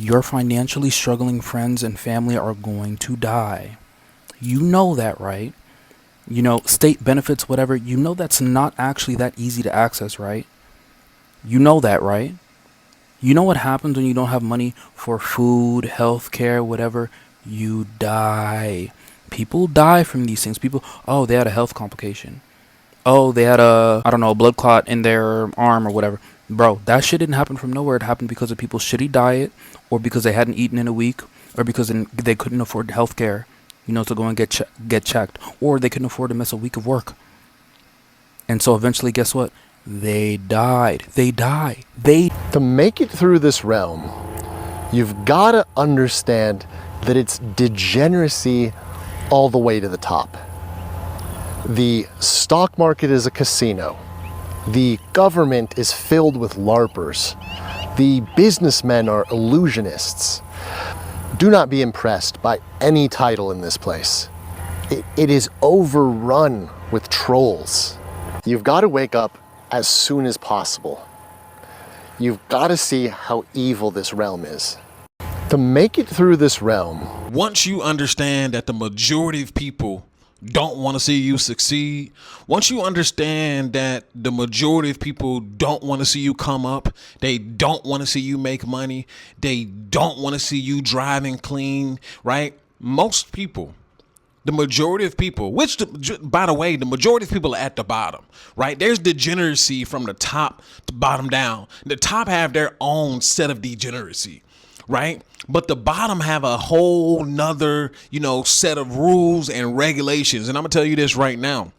Your financially struggling friends and family are going to die. You know that, right? State benefits, whatever, that's not actually that easy to access, right? You know that, right? You know what happens when you don't have money for food, health care, whatever? You die. People die from these things. People, oh, they had a health complication. Oh, they had I don't know, a blood clot in their arm or whatever. Bro, that shit didn't happen from nowhere. It happened because of people's shitty diet, or because they hadn't eaten in a week, or because they couldn't afford health care, to go and get checked, or they couldn't afford to miss a week of work. And so eventually, guess what? They died. They die. To make it through this realm, you've got to understand that it's degeneracy all the way to the top. The stock market is a casino. The government is filled with LARPers. The businessmen are illusionists. Do not be impressed by any title in this place. It is overrun with trolls. You've got to wake up as soon as possible. You've got to see how evil this realm is. To make it through this realm, once you understand that the majority of people don't want to see you succeed, once you understand that the majority of people don't want to see you come up, they don't want to see you make money, they don't want to see you driving clean, right? Most people, the majority of people, which, by the way, the majority of people are at the bottom, right? There's degeneracy from the top to bottom down. The top have their own set of degeneracy, right? But the bottom have a whole nother, set of rules and regulations. And I'm gonna tell you this right now,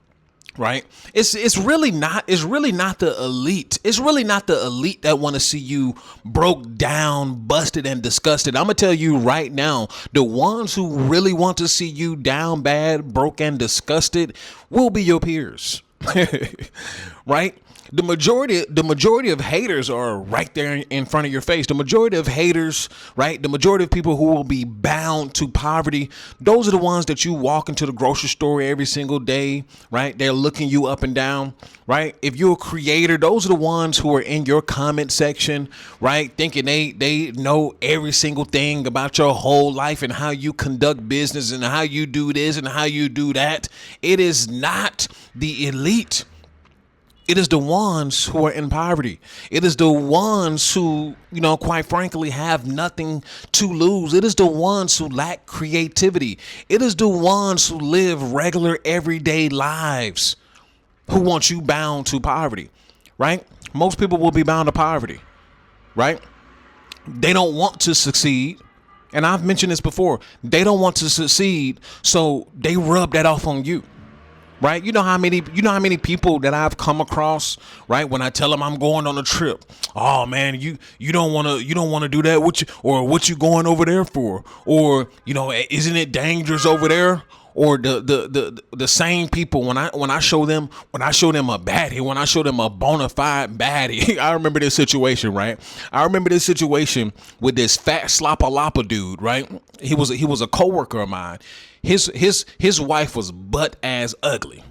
right? It's really not the elite. It's really not the elite that want to see you broke down, busted, and disgusted. I'm gonna tell you right now, the ones who really want to see you down bad, broke, and disgusted will be your peers. Right? The majority of haters are right there in front of your face. The majority of haters, right? The majority of people who will be bound to poverty, those are the ones that you walk into the grocery store every single day, right? They're looking you up and down, right? If you're a creator, those are the ones who are in your comment section, right? Thinking they know every single thing about your whole life and how you conduct business and how you do this and how you do that. It is not the elite. It is the ones who are in poverty. It is the ones who, quite frankly, have nothing to lose. It is the ones who lack creativity. It is the ones who live regular, everyday lives who want you bound to poverty, right? Most people will be bound to poverty, right? They don't want to succeed. And I've mentioned this before. They don't want to succeed, so they rub that off on you. Right? You know how many people that I've come across, right? When I tell them I'm going on a trip, oh man, you don't want to do that. What you going over there for? Or, isn't it dangerous over there? Or the same people when I show them a baddie, when I show them a bona fide baddie, I remember this situation, right? I remember this situation with this fat slopper dude, right? He was a coworker of mine. His wife was butt ass ugly,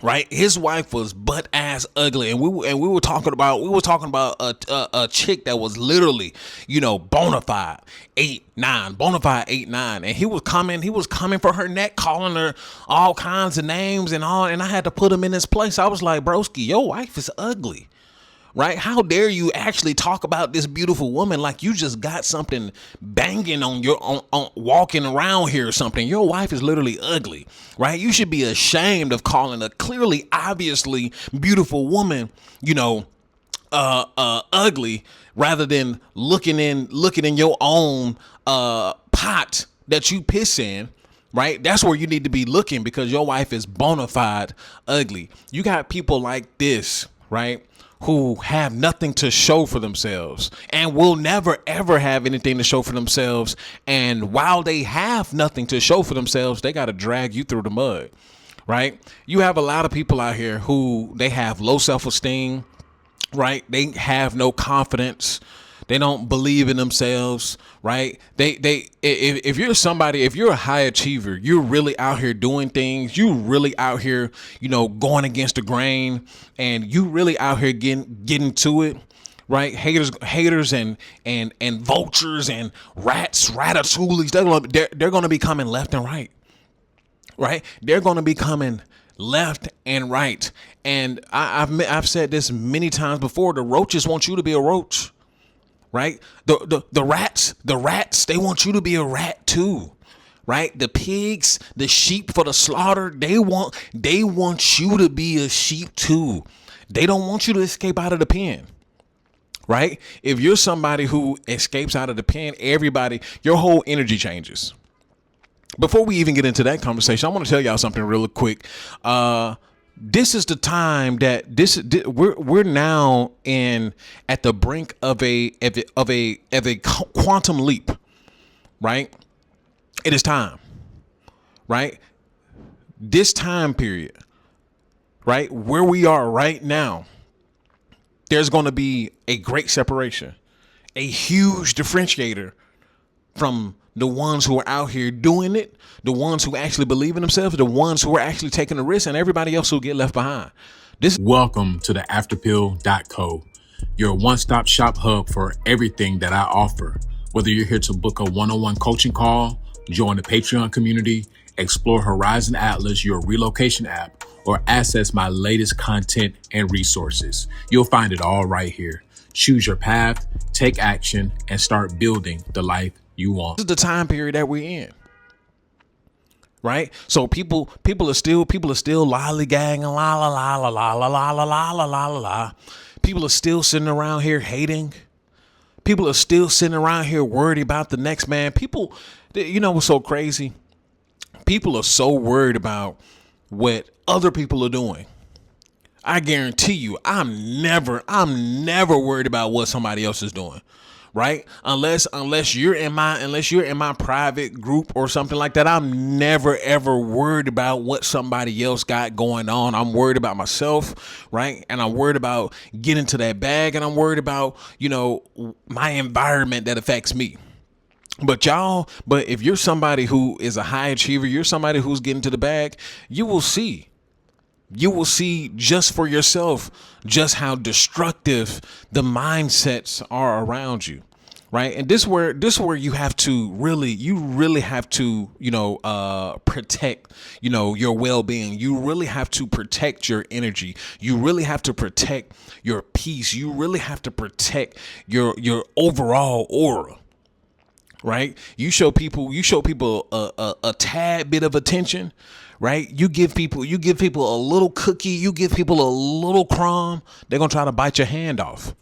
right? His wife was butt ass ugly, and we were talking about a chick that was literally, bona fide 8'9", and he was coming for her neck, calling her all kinds of names and all, and I had to put him in his place. I was like, broski, your wife is ugly. Right? How dare you actually talk about this beautiful woman like you just got something banging on walking around here or something. Your wife is literally ugly, right? You should be ashamed of calling a clearly, obviously beautiful woman, ugly, rather than looking in your own pot that you piss in. Right? That's where you need to be looking, because your wife is bona fide ugly. You got people like this, right? Who have nothing to show for themselves and will never, ever have anything to show for themselves. And while they have nothing to show for themselves, they got to drag you through the mud, right? You have a lot of people out here who they have low self-esteem, right? They have no confidence. They don't believe in themselves, right? If you're a high achiever, you're really out here doing things. You really out here, going against the grain, and you really out here getting to it. right? Haters and vultures and rats, ratatouilles. They're gonna be coming left and right, right? They're gonna be coming left and right. And I've said this many times before. The roaches want you to be a roach, right? The rats, they want you to be a rat too, right? The pigs, the sheep for the slaughter, they want you to be a sheep too. They don't want you to escape out of the pen, right? If you're somebody who escapes out of the pen, your whole energy changes. Before we even get into that conversation, I want to tell y'all something really quick. This is the time that we're now at the brink of a quantum leap, right? It is time, right? This time period, right, where we are right now, there's going to be a great separation, a huge differentiator from the ones who are out here doing it, the ones who actually believe in themselves, the ones who are actually taking the risk, and everybody else who get left behind. Welcome to the afterpill.co, your one-stop shop hub for everything that I offer. Whether you're here to book a one-on-one coaching call, join the Patreon community, explore Horizon Atlas, your relocation app, or access my latest content and resources, you'll find it all right here. Choose your path, take action, and start building the life you want. This is the time period that we're in, right? So people are still lollygagging, la la la la la la la la la la la la. People are still sitting around here hating. People are still sitting around here worried about the next man. People, you know what's so crazy? People are so worried about what other people are doing. I guarantee you, I'm never worried about what somebody else is doing. Right? Unless you're in my private group or something like that, I'm never ever worried about what somebody else got going on. I'm worried about myself, right? And I'm worried about getting to that bag, and I'm worried about, my environment that affects me. But if you're somebody who is a high achiever, you're somebody who's getting to the bag, you will see just for yourself just how destructive the mindsets are around you, right? And this where you have to really have to protect your well-being. You really have to protect your energy. You really have to protect your peace. You really have to protect your overall aura. Right? You show people a tad bit of attention, right? You give people a little cookie, you give people a little crumb, they're gonna try to bite your hand off,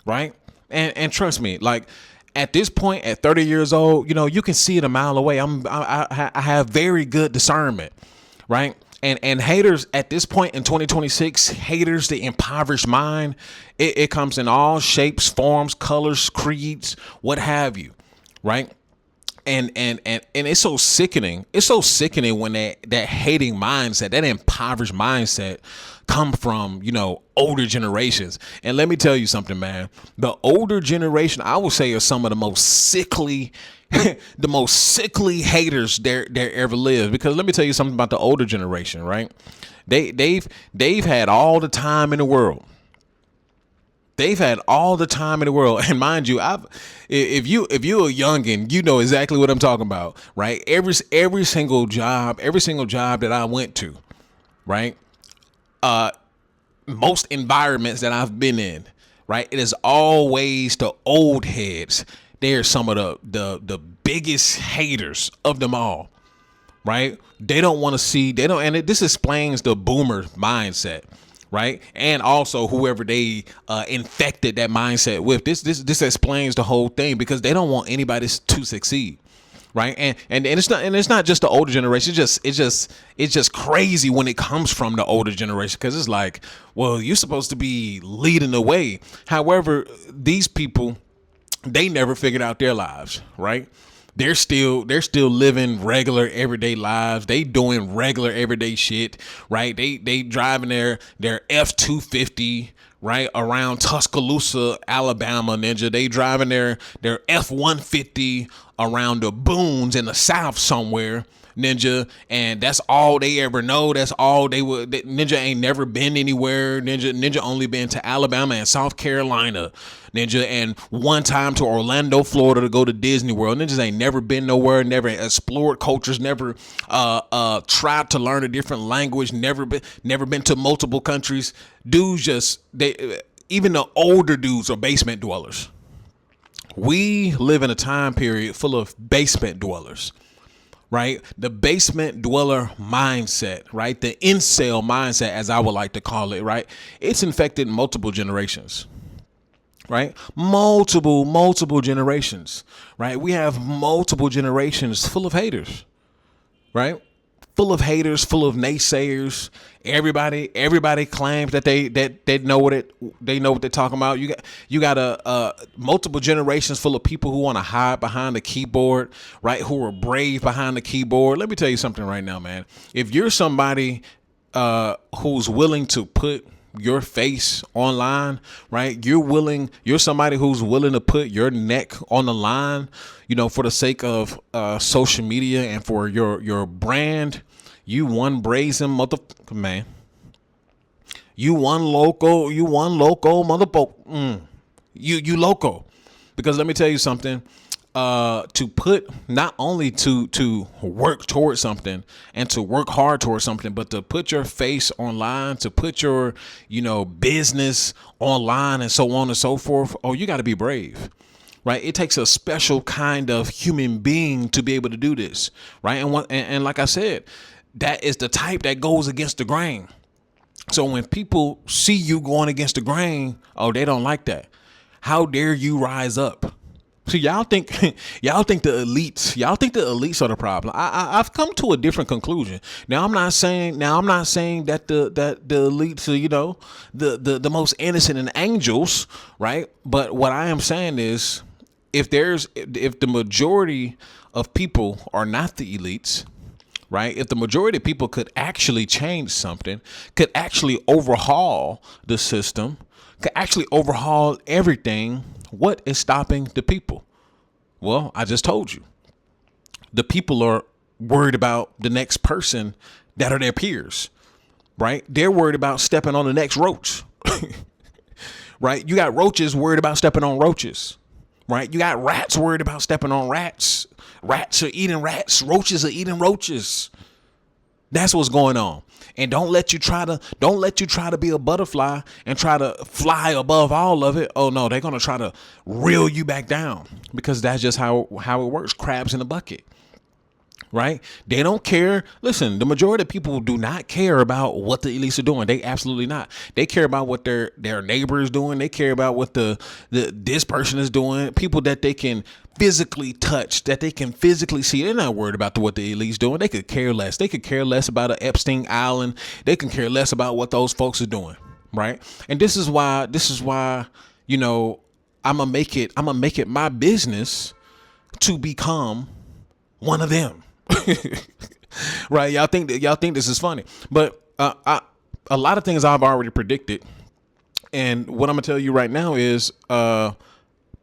right? And trust me, like at this point, at 30 years old, you can see it a mile away. I have very good discernment, right? And haters at this point in 2026, haters, the impoverished mind, it comes in all shapes, forms, colors, creeds, what have you. Right. And it's so sickening. It's so sickening when that hating mindset, that impoverished mindset come from, older generations. And let me tell you something, man. The older generation, I would say, are some of the most sickly, haters there ever lived. Because let me tell you something about the older generation, right? They've had all the time in the world. They've had all the time in the world, and mind you, if you're a youngin, you know exactly what I'm talking about, right? Every single job that I went to, right? Most environments that I've been in, right? It is always the old heads. They're some of the biggest haters of them all, right? They don't want to see. This explains the boomer mindset. Right. And also whoever they infected that mindset with. This explains the whole thing, because they don't want anybody to succeed. Right. And it's not just the older generation. It's just crazy when it comes from the older generation, because it's like, well, you're supposed to be leading the way. However, these people, they never figured out their lives. Right. They're still living regular everyday lives. They doing regular everyday shit, right? They driving their F-250, right around Tuscaloosa, Alabama, ninja. They driving their F-150 around the boons in the South somewhere, ninja, and that's all they ever know. That's all they would. Ninja ain't never been anywhere. Ninja only been to Alabama and South Carolina, ninja, and one time to Orlando, Florida to go to Disney World. Ninjas ain't never been nowhere, never explored cultures, never tried to learn a different language, never been to multiple countries. Dudes just even the older dudes are basement dwellers. We live in a time period full of basement dwellers, right? The basement dweller mindset, right? The incel mindset, as I would like to call it, right? It's infected multiple generations, right? Multiple generations, right? We have multiple generations full of haters, right? Full of haters, full of naysayers. Everybody claims that they know what they're talking about. You got a multiple generations full of people who want to hide behind the keyboard, right? Who are brave behind the keyboard. Let me tell you something right now, man. If you're somebody who's willing to put your face online, right? You're somebody who's willing to put your neck on the line, for the sake of social media and for your brand. You one brazen motherfucker, man. You one local motherfucker. You local. Because let me tell you something. To put not only to work towards something and to work hard towards something, but to put your face online, to put your business online and so on and so forth. Oh, you got to be brave, right? It takes a special kind of human being to be able to do this, right? And like I said, that is the type that goes against the grain. So when people see you going against the grain, oh, they don't like that. How dare you rise up? So y'all think the elites are the problem. I've come to a different conclusion. Now I'm not saying that the elites are, the most innocent and angels, right? But what I am saying is if the majority of people are not the elites, right? If the majority of people could actually change something, could actually overhaul the system, could actually overhaul everything, what is stopping the people? Well, I just told you. The people are worried about the next person that are their peers, right? They're worried about stepping on the next roach, right? You got roaches worried about stepping on roaches, right? You got rats worried about stepping on rats. Rats are eating rats. Roaches are eating roaches. That's what's going on. And don't let you try to be a butterfly and try to fly above all of it. Oh no, they're going to try to reel you back down, because that's just how it works. Crabs in a bucket. Right? They don't care. Listen, the majority of people do not care about what the elites are doing. They absolutely not. They care about what their neighbor is doing. They care about what this person is doing. People that they can physically touch, that they can physically see. They're not worried about what the elites doing. They could care less. They could care less about an Epstein Island. They can care less about what those folks are doing. Right? And this is why, I'm gonna make it my business to become one of them. Right? Y'all think this is funny, but a lot of things I've already predicted, and what I'm gonna tell you right now is I'm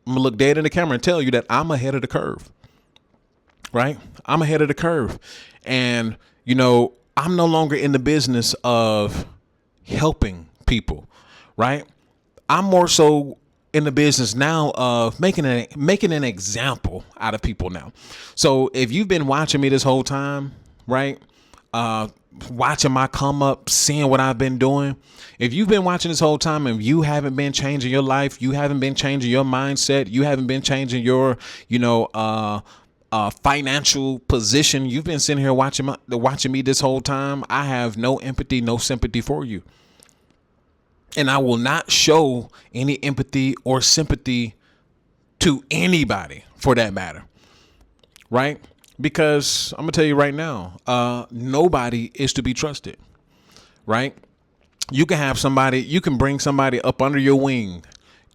gonna look dead in the camera and tell you that I'm ahead of the curve. Right? I'm ahead of the curve, and I'm no longer in the business of helping people. Right? I'm more so in the business now of making an example out of people now. So if you've been watching me this whole time, right? Watching my come up, seeing what I've been doing. If you've been watching this whole time and you haven't been changing your life, you haven't been changing your mindset, you haven't been changing your, financial position, you've been sitting here watching me this whole time, I have no empathy, no sympathy for you. And I will not show any empathy or sympathy to anybody for that matter. Right? Because I'm going to tell you right now, nobody is to be trusted. Right? You can bring somebody up under your wing,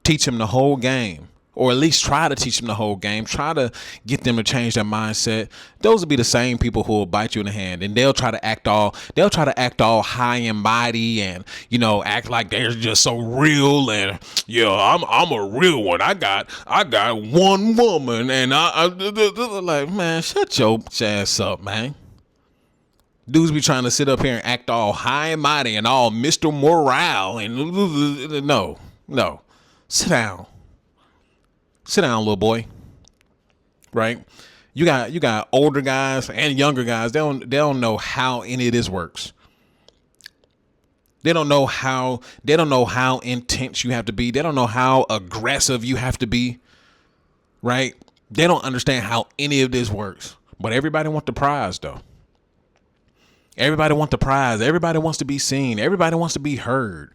teach them the whole game. or at least try to teach them the whole game, try to get them to change their mindset, those will be the same people who will bite you in the hand, and they'll try to act all high and mighty, and act like they're just so real, and I'm a real one. I got one woman, and I like, man, shut your ass up, man. Dudes be trying to sit up here and act all high and mighty and all Mr. Morale, and no, sit down, little boy. Right? You got older guys and younger guys. They don't know how any of this works. They don't know how intense you have to be. They don't know how aggressive you have to be. Right? They don't understand how any of this works. But everybody wants the prize, though. Everybody wants the prize. Everybody wants to be seen. Everybody wants to be heard.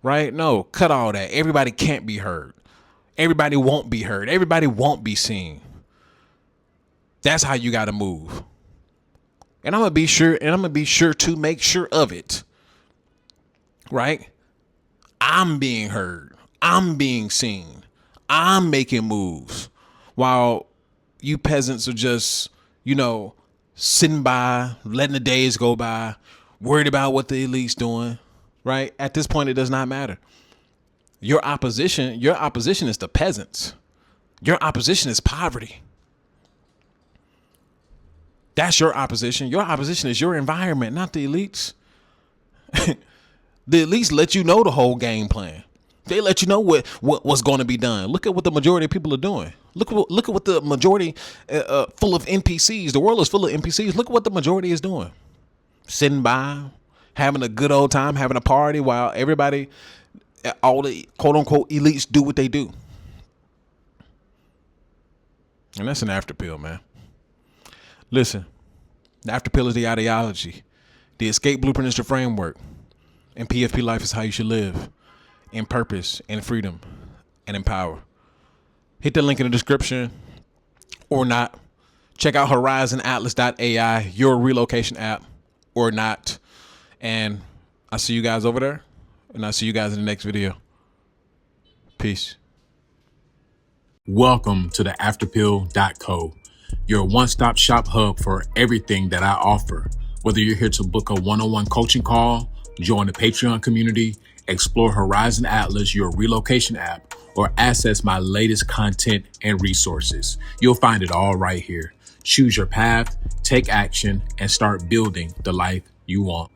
Right? No, cut all that. Everybody can't be heard. Everybody won't be heard. Everybody won't be seen. That's how you got to move. And I'm going to be sure to make sure of it. Right? I'm being heard. I'm being seen. I'm making moves. While you peasants are just, sitting by, letting the days go by, worried about what the elite's doing, right? At this point, it does not matter. Your opposition is the peasants. Your opposition is poverty. That's your opposition. Your opposition is your environment, not the elites. The elites let you know the whole game plan. They let you know what's going to be done. Look at what the majority of people are doing. Look at what the majority full of NPCs. The world is full of NPCs. Look at what the majority is doing. Sitting by, having a good old time, having a party while everybody, all the quote unquote elites do what they do. And that's an after pill, man. Listen, the after pill is the ideology. The escape blueprint is the framework. And PFP life is how you should live. In purpose, in freedom, and in power. Hit the link in the description or not. Check out horizonatlas.ai, your relocation app or not. And I'll see you guys over there. And I'll see you guys in the next video. Peace. Welcome to the afterpill.co, your one-stop shop hub for everything that I offer. Whether you're here to book a one-on-one coaching call, join the Patreon community, explore Horizon Atlas, your relocation app, or access my latest content and resources. You'll find it all right here. Choose your path, take action, and start building the life you want.